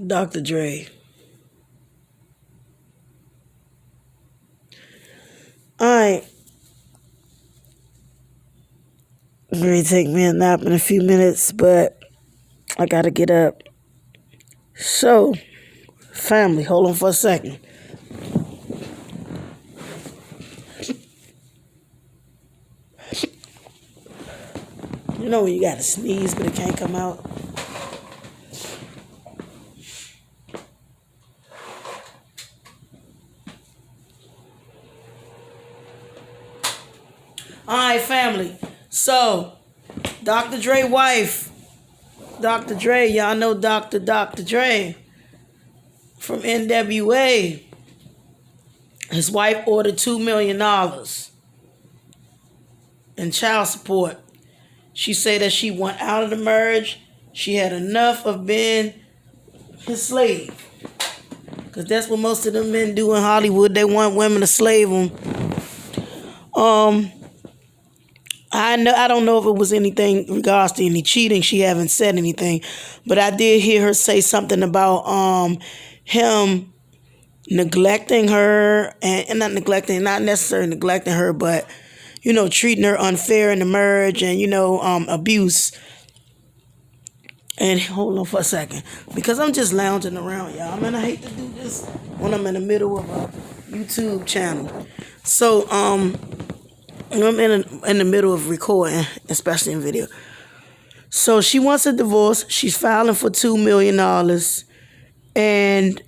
Dr. Dre. Alright, I'm going to take me a nap in a few minutes, but I gotta get up. So, family, hold on for a second. You know when you gotta sneeze, but it can't come out? Alright, family. So, Dr. Dre wife. Dr. Dre, y'all know Dr. Dre from NWA. His wife ordered $2 million in child support. She said that she went out of the marriage. She had enough of being his slave. Because that's what most of them men do in Hollywood. They want women to slave them. I don't know if it was anything in regards to any cheating. She haven't said anything. But I did hear her say something about him neglecting her and not necessarily neglecting her, but treating her unfair in the marriage and abuse. And hold on for a second, because I'm just lounging around, y'all. I hate to do this when I'm in the middle of a YouTube channel. So I'm in the middle of recording, especially in video. So she wants a divorce. She's filing for $2 million, and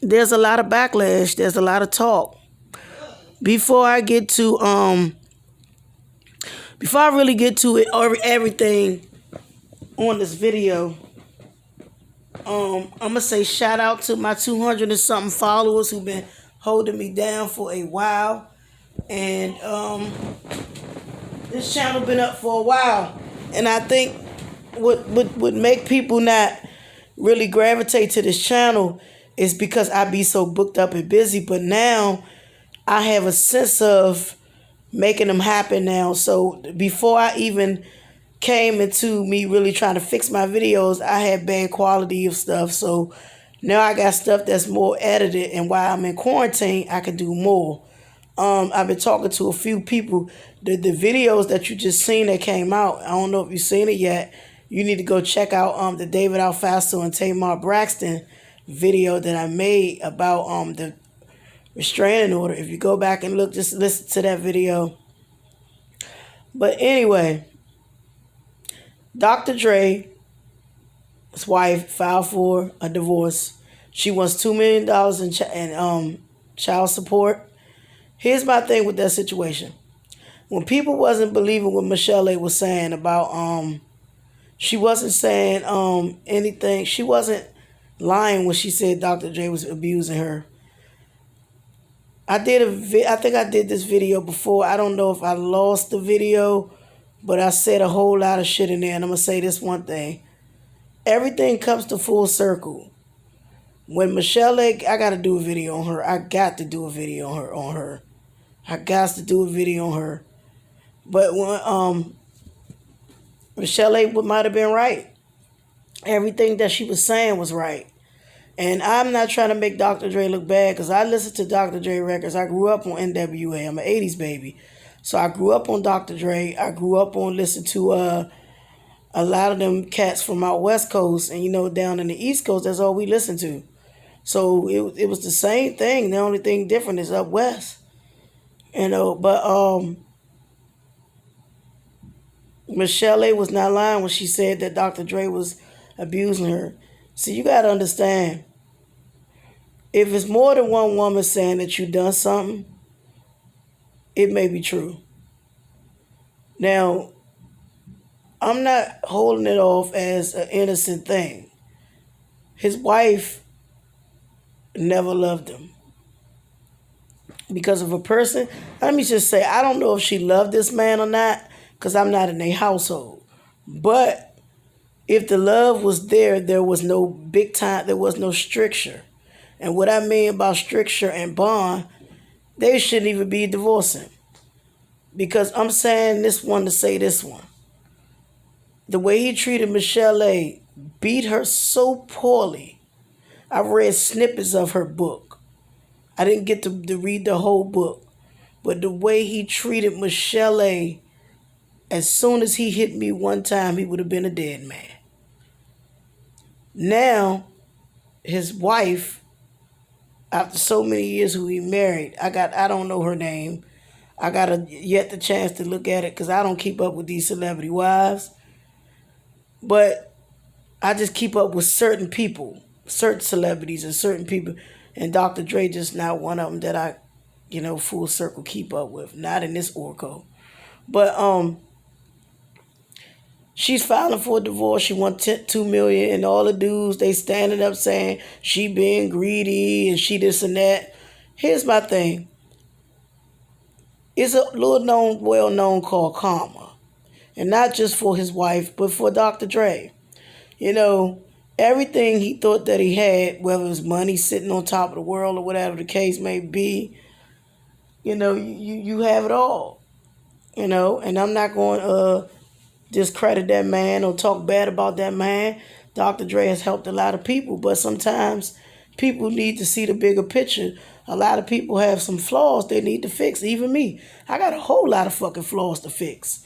there's a lot of backlash. There's a lot of talk. Before I really get to it or everything on this video, I'm gonna say shout out to my 200 and something followers who've been holding me down for a while, and this channel been up for a while, and I think what would make people not really gravitate to this channel is because I be so booked up and busy. But now I have a sense of making them happen now. So before I even came into me really trying to fix my videos, I had bad quality of stuff. So now I got stuff that's more edited, and while I'm in quarantine, I can do more. I've been talking to a few people. The videos that you just seen that came out, I don't know if you've seen it yet. You need to go check out the David Alfaso and Tamar Braxton video that I made about the restraining order. If you go back and look, just listen to that video. But anyway, Dr. Dre's wife filed for a divorce. She wants $2 million in child support. Here's my thing with that situation. When people wasn't believing what Michelle A. was saying about she wasn't saying anything. She wasn't lying when she said Dr. Dre was abusing her. I think I did this video before. I don't know if I lost the video, but I said a whole lot of shit in there, and I'm going to say this one thing. Everything comes to full circle. When Michelle A., I got to do a video on her. I got to do a video on her. I got to do a video on her. But when Michelle A. might have been right. Everything that she was saying was right. And I'm not trying to make Dr. Dre look bad, because I listened to Dr. Dre records. I grew up on NWA. I'm an 80s baby. So I grew up on Dr. Dre. I grew up on listening to a lot of them cats from out West Coast. And, down in the East Coast, that's all we listened to. So it was the same thing. The only thing different is up West. But Michelle A. was not lying when she said that Dr. Dre was abusing her. See, you got to understand, if it's more than one woman saying that you done something, it may be true. Now, I'm not holding it off as an innocent thing. His wife never loved him. Because of a person, let me just say, I don't know if she loved this man or not, because I'm not in a household. But if the love was there, there was no big time, there was no stricture. And what I mean about stricture and bond, they shouldn't even be divorcing. Because I'm saying this one to say this one. The way he treated Michelle A., beat her so poorly. I read snippets of her book. I didn't get to read the whole book. But the way he treated Michel'le, as soon as he hit me one time, he would have been a dead man. Now, his wife, after so many years who he married, I don't know her name. I got yet the chance to look at it because I don't keep up with these celebrity wives. But I just keep up with certain people, certain celebrities and certain people. And Dr. Dre just not one of them that I, full circle keep up with. Not in this Orco. But she's filing for a divorce. She wants $2 million, and all the dudes, they standing up saying she being greedy and she this and that. Here's my thing. It's a well-known called karma. And not just for his wife, but for Dr. Dre. Everything he thought that he had, whether it was money sitting on top of the world or whatever the case may be, you have it all. And I'm not going to discredit that man or talk bad about that man. Dr. Dre has helped a lot of people, but sometimes people need to see the bigger picture. A lot of people have some flaws they need to fix, even me. I got a whole lot of fucking flaws to fix.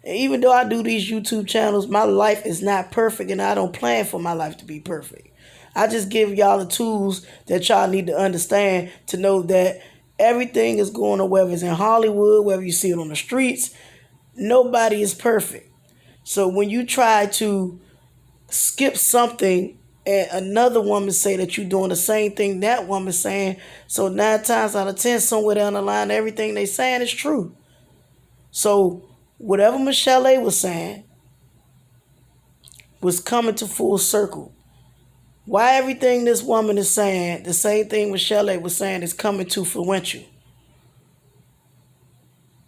And even though I do these YouTube channels, my life is not perfect, and I don't plan for my life to be perfect. I just give y'all the tools that y'all need to understand to know that everything is going on, whether it's in Hollywood, whether you see it on the streets, nobody is perfect. So when you try to skip something and another woman say that you're doing the same thing that woman's saying, so 9 times out of 10, somewhere down the line, everything they saying is true. So whatever Michel'le was saying was coming to full circle. Why everything this woman is saying, the same thing Michel'le was saying, is coming to fruition.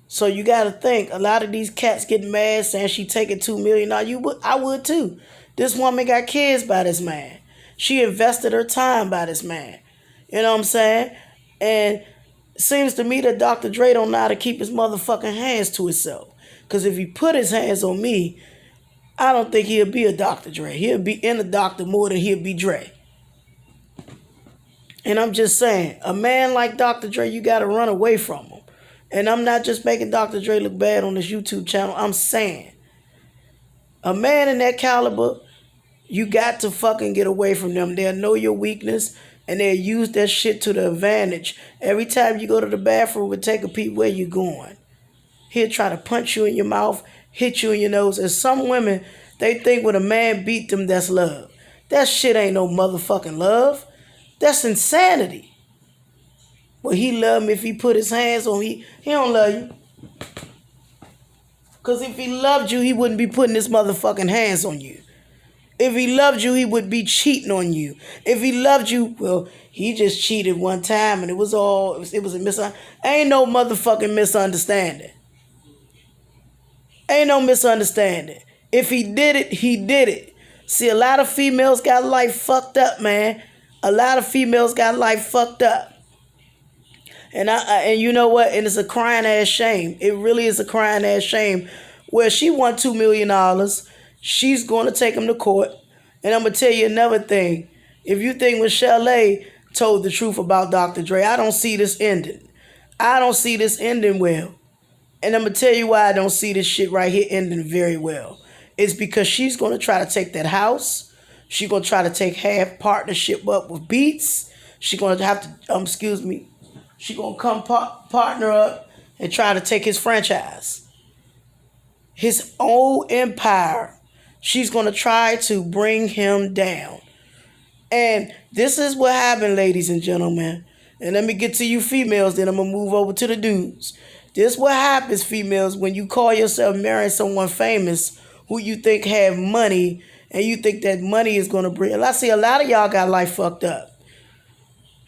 So you got to think, a lot of these cats getting mad saying she taking $2 million. Now I would too. This woman got kids by this man. She invested her time by this man. You know what I'm saying? And it seems to me that Dr. Dre don't know how to keep his motherfucking hands to himself. Because if he put his hands on me, I don't think he'll be a Dr. Dre. He'll be in a doctor more than he'll be Dre. And I'm just saying, a man like Dr. Dre, you got to run away from him. And I'm not just making Dr. Dre look bad on this YouTube channel. I'm saying, a man in that caliber, you got to fucking get away from them. They'll know your weakness, and they'll use that shit to the advantage. Every time you go to the bathroom and take a peep, where you going? He'll try to punch you in your mouth, hit you in your nose. And some women, they think when a man beat them, that's love. That shit ain't no motherfucking love. That's insanity. Well, he love me if he put his hands on me. He don't love you. Because if he loved you, he wouldn't be putting his motherfucking hands on you. If he loved you, he would be cheating on you. If he loved you, well, he just cheated one time and it was a misunderstanding. Ain't no motherfucking misunderstanding. Ain't no misunderstanding. If he did it, he did it. See, a lot of females got life fucked up, man. A lot of females got life fucked up. And you know what? And it's a crying ass shame. It really is a crying ass shame. Where she won $2 million. She's going to take him to court. And I'm going to tell you another thing. If you think Michel'le told the truth about Dr. Dre, I don't see this ending. I don't see this ending well. And I'm going to tell you why I don't see this shit right here ending very well. It's because she's going to try to take that house. She's going to try to take half partnership up with Beats. She's going to have to, she's going to come partner up and try to take his franchise. His own empire. She's going to try to bring him down. And this is what happened, ladies and gentlemen. And let me get to you females, then I'm going to move over to the dudes. This what happens, females, when you call yourself marrying someone famous who you think have money and you think that money is going to bring. I see a lot of y'all got life fucked up.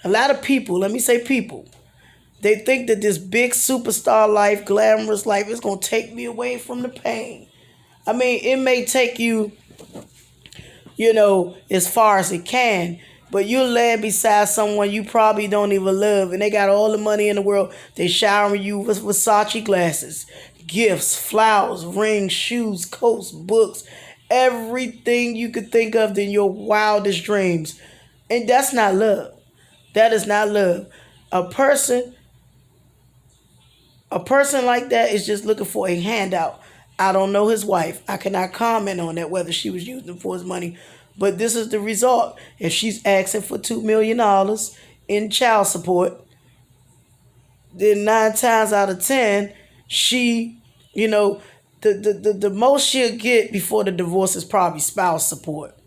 A lot of people, let me say people, they think that this big superstar life, glamorous life is going to take me away from the pain. I mean, it may take you, as far as it can, but you'll lay beside someone you probably don't even love, and they got all the money in the world. They showering you with Versace glasses, gifts, flowers, rings, shoes, coats, books, everything you could think of in your wildest dreams. And that's not love. That is not love. A person, a person like that is just looking for a handout. I don't know his wife. I cannot comment on that whether she was using it for his money. But this is the result. If she's asking for $2 million in child support, then 9 times out of 10, she, you know, the most she'll get before the divorce is probably spouse support.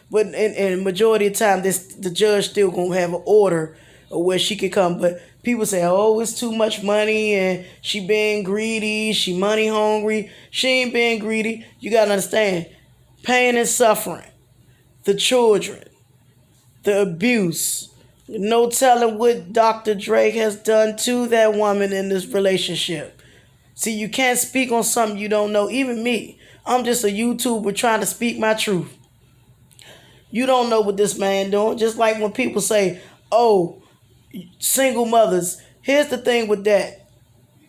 But in majority of the time, the judge still gonna have an order of where she could come. But people say, oh, it's too much money and she being greedy, she money hungry. She ain't being greedy. You gotta understand, pain and suffering, the children, the abuse. No telling what Dr. Drake has done to that woman in this relationship. See, you can't speak on something you don't know. Even me, I'm just a YouTuber trying to speak my truth. You don't know what this man doing. Just like when people say, oh, single mothers. Here's the thing with that.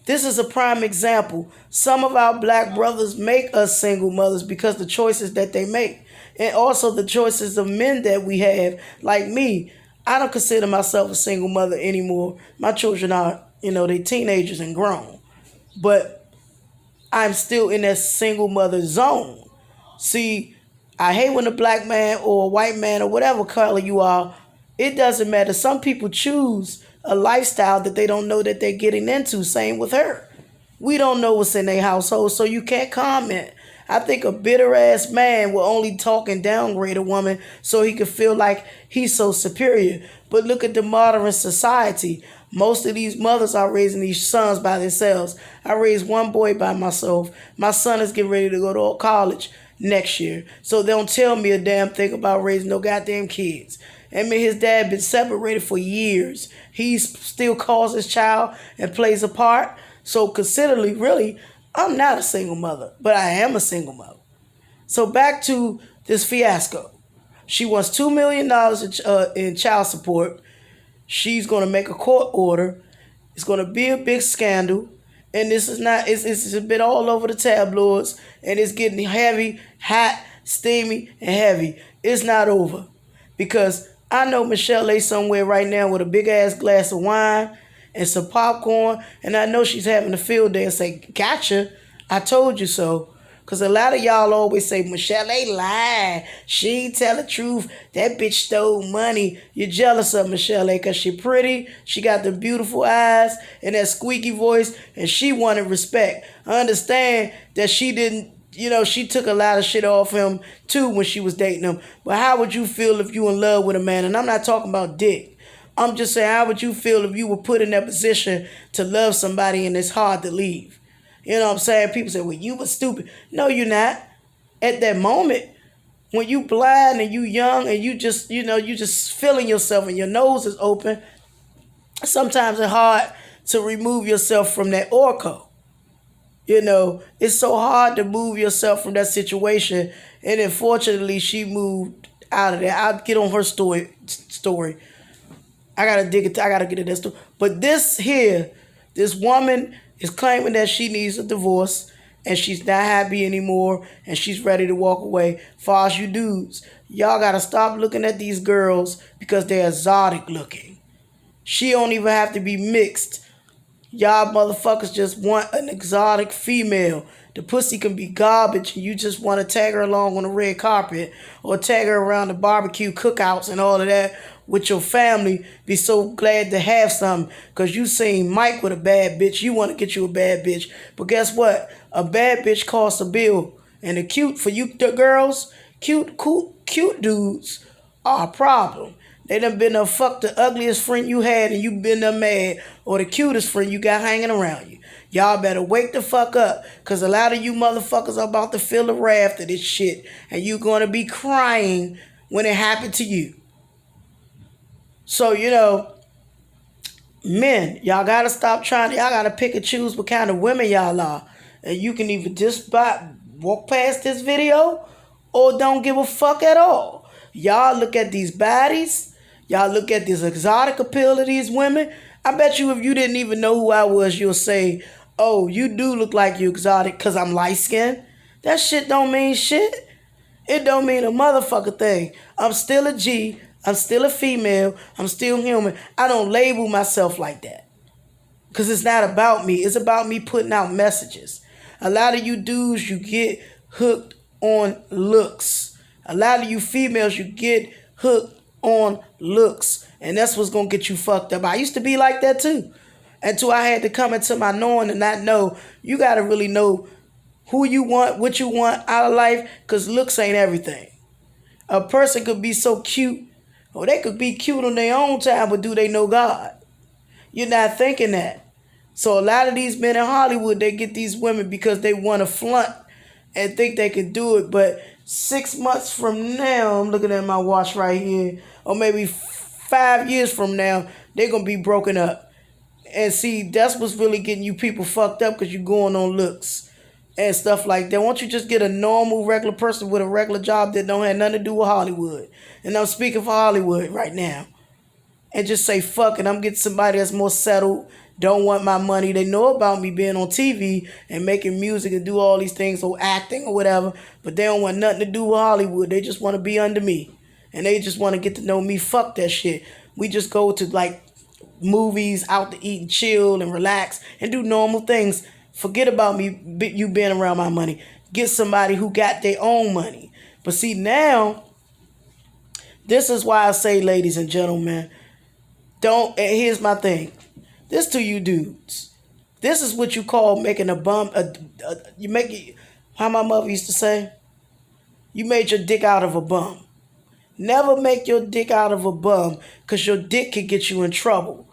This is a prime example. Some of our black brothers make us single mothers because the choices that they make. And also the choices of men that we have. Like me, I don't consider myself a single mother anymore. My children are, they teenagers and grown. But I'm still in that single mother zone. See, I hate when a black man or a white man or whatever color you are, it doesn't matter. Some people choose a lifestyle that they don't know that they're getting into. Same with her. We don't know what's in their household, so you can't comment. I think a bitter ass man will only talk and downgrade a woman so he can feel like he's so superior. But look at the modern society. Most of these mothers are raising these sons by themselves. I raised one boy by myself. My son is getting ready to go to college next year. So they don't tell me a damn thing about raising no goddamn kids. I mean, his dad been separated for years. He still calls his child and plays a part. So considerably, really, I'm not a single mother, but I am a single mother. So back to this fiasco. She wants $2 million in child support. She's going to make a court order. It's going to be a big scandal. And this is not, it's been all over the tabloids. And it's getting heavy, hot, steamy, and heavy. It's not over. Because I know Michelle A somewhere right now with a big ass glass of wine and some popcorn. And I know she's having a field day and say, gotcha, I told you so. Because a lot of y'all always say, Michelle A lied. She ain't tell the truth. That bitch stole money. You're jealous of Michelle A because she pretty. She got the beautiful eyes and that squeaky voice. And she wanted respect. I understand that she didn't, she took a lot of shit off him too when she was dating him. But how would you feel if you in love with a man? And I'm not talking about dick. I'm just saying, how would you feel if you were put in that position to love somebody and it's hard to leave? You know what I'm saying? People say, well, you were stupid. No, you're not. At that moment, when you blind and you young and you just, you just feeling yourself and your nose is open, sometimes it's hard to remove yourself from that orco. It's so hard to move yourself from that situation. And unfortunately, she moved out of there. I'll get on her story. I gotta dig it. I gotta get into that story. But this woman is claiming that she needs a divorce and she's not happy anymore and she's ready to walk away. Far as you dudes, y'all gotta stop looking at these girls because they're exotic looking. She don't even have to be mixed. Y'all motherfuckers just want an exotic female. The pussy can be garbage and you just want to tag her along on the red carpet or tag her around the barbecue cookouts and all of that with your family. Be so glad to have something because you seen Mike with a bad bitch. You want to get you a bad bitch. But guess what? A bad bitch costs a bill. And the cute, for you the girls, cute dudes are a problem. They done been to fuck the ugliest friend you had and you been done mad, or the cutest friend you got hanging around you. Y'all better wake the fuck up, because a lot of you motherfuckers are about to feel the wrath of this shit, and you going to be crying when it happened to you. So, men, y'all got to stop y'all got to pick and choose what kind of women y'all are. And you can either just walk past this video or don't give a fuck at all. Y'all look at these baddies. Y'all look at this exotic appeal of these women. I bet you if you didn't even know who I was, you'll say, oh, you do look like you exotic because I'm light skinned. That shit don't mean shit. It don't mean a motherfucker thing. I'm still a G. I'm still a female. I'm still human. I don't label myself like that. Because it's not about me. It's about me putting out messages. A lot of you dudes, you get hooked on looks. A lot of you females, you get hooked on looks. And that's what's going to get you fucked up. I used to be like that too. Until I had to come into my knowing and not know. You got to really know who you want, what you want out of life. Because looks ain't everything. A person could be so cute. Or they could be cute on their own time, but do they know God? You're not thinking that. So a lot of these men in Hollywood, they get these women because they want to flaunt and think they can do it. But 6 months from now, I'm looking at my watch right here, or maybe 5 years from now, they're going to be broken up. And see, that's what's really getting you people fucked up, because you're going on looks and stuff like that. Why don't you just get a normal, regular person with a regular job that don't have nothing to do with Hollywood? And I'm speaking for Hollywood right now. And just say, fuck it, I'm getting somebody that's more settled, don't want my money. They know about me being on TV and making music and do all these things, or acting or whatever, but they don't want nothing to do with Hollywood. They just want to be under me. And they just want to get to know me. Fuck that shit. We just go to like movies, out to eat and chill and relax and do normal things. Forget about me, you being around my money. Get somebody who got their own money. But see, now, this is why I say, ladies and gentlemen, don't, and here's my thing. This to you dudes. This is what you call making a bum, you make it, how my mother used to say, you made your dick out of a bum. Never make your dick out of a bum, because your dick can get you in trouble.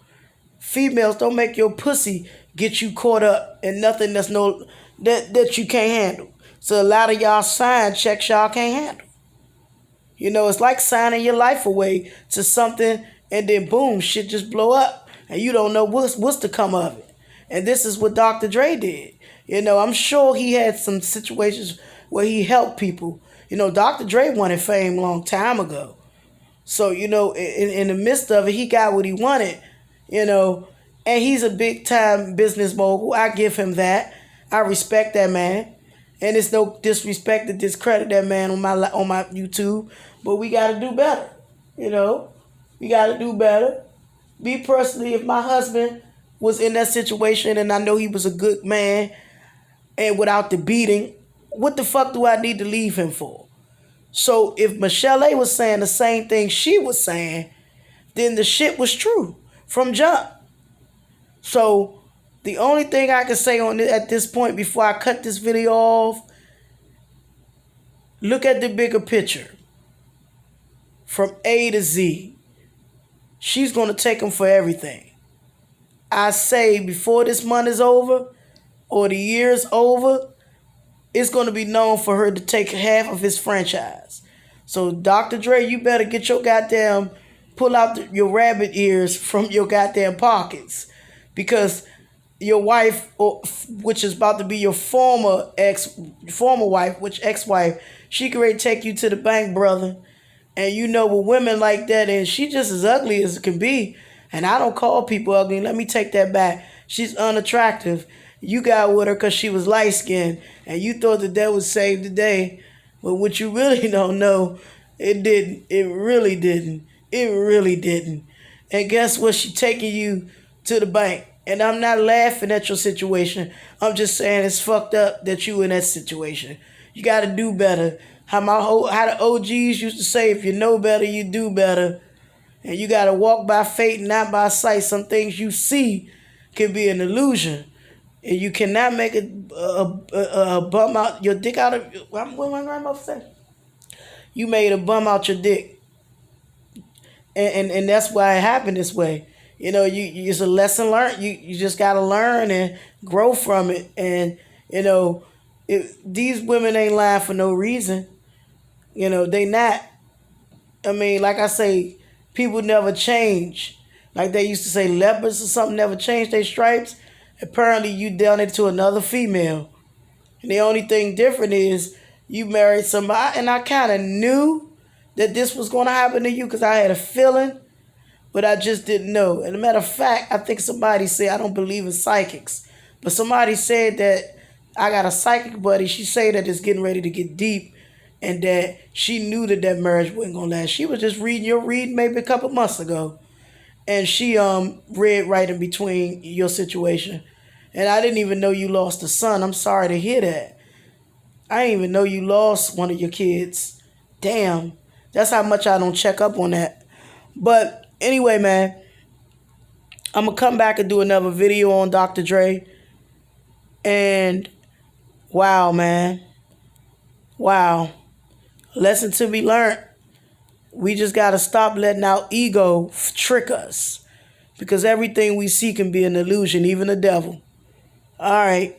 Females, don't make your pussy get you caught up in nothing that you can't handle. So a lot of y'all sign checks y'all can't handle. You know, it's like signing your life away to something, and then boom, shit just blow up, and you don't know what's to come of it. And this is what Dr. Dre did. You know, I'm sure he had some situations where he helped people. You know, Dr. Dre wanted fame a long time ago. So, you know, in the midst of it, he got what he wanted, you know, and he's a big time business mogul. I give him that. I respect that man. And it's no disrespect to discredit that man on my YouTube, but we got to do better. You know, we got to do better. Me personally, if my husband was in that situation and I know he was a good man and without the beating, what the fuck do I need to leave him for? So if Michelle A was saying the same thing she was saying, then the shit was true from jump. So the only thing I can say on it at this point before I cut this video off, look at the bigger picture. From A to Z. She's going to take him for everything. I say before this month is over or the year is over, it's going to be known for her to take half of his franchise. So Dr. Dre, you better get your goddamn, pull out your rabbit ears from your goddamn pockets. Because your wife, which is about to be your former wife, which ex-wife, she can ready to take you to the bank, brother. And you know, with women like that, and she just as ugly as it can be. And I don't call people ugly. Let me take that back. She's unattractive. You got with her because she was light-skinned. And you thought that would save the day. But what you really don't know, it didn't. It really didn't. It really didn't. And guess what? She taking you to the bank. And I'm not laughing at your situation. I'm just saying it's fucked up that you in that situation. You got to do better. How the OGs used to say, if you know better, you do better. And you got to walk by faith and not by sight. Some things you see can be an illusion. And you cannot make a bum out your dick out of... What my grandmother said? You made a bum out your dick. And that's why it happened this way. You know, it's a lesson learned. You just got to learn and grow from it. And, you know, these women ain't lying for no reason. You know, they not. I mean, like I say, people never change. Like they used to say, leopards or something never change their stripes. Apparently, you done it to another female. And the only thing different is you married somebody. And I kind of knew that this was going to happen to you because I had a feeling. But I just didn't know. And a matter of fact, I think somebody said, I don't believe in psychics. But somebody said that I got a psychic buddy. She said that it's getting ready to get deep. and that she knew that that marriage wasn't gonna last. She was just reading your read maybe a couple months ago, and she read right in between your situation. And I didn't even know you lost a son. I'm sorry to hear that. I didn't even know you lost one of your kids. Damn. That's how much I don't check up on that. But anyway, man, I'm going to come back and do another video on Dr. Dre. And wow, man. Wow. Lesson to be learned. We just got to stop letting our ego trick us. Because everything we see can be an illusion, even the devil. All right.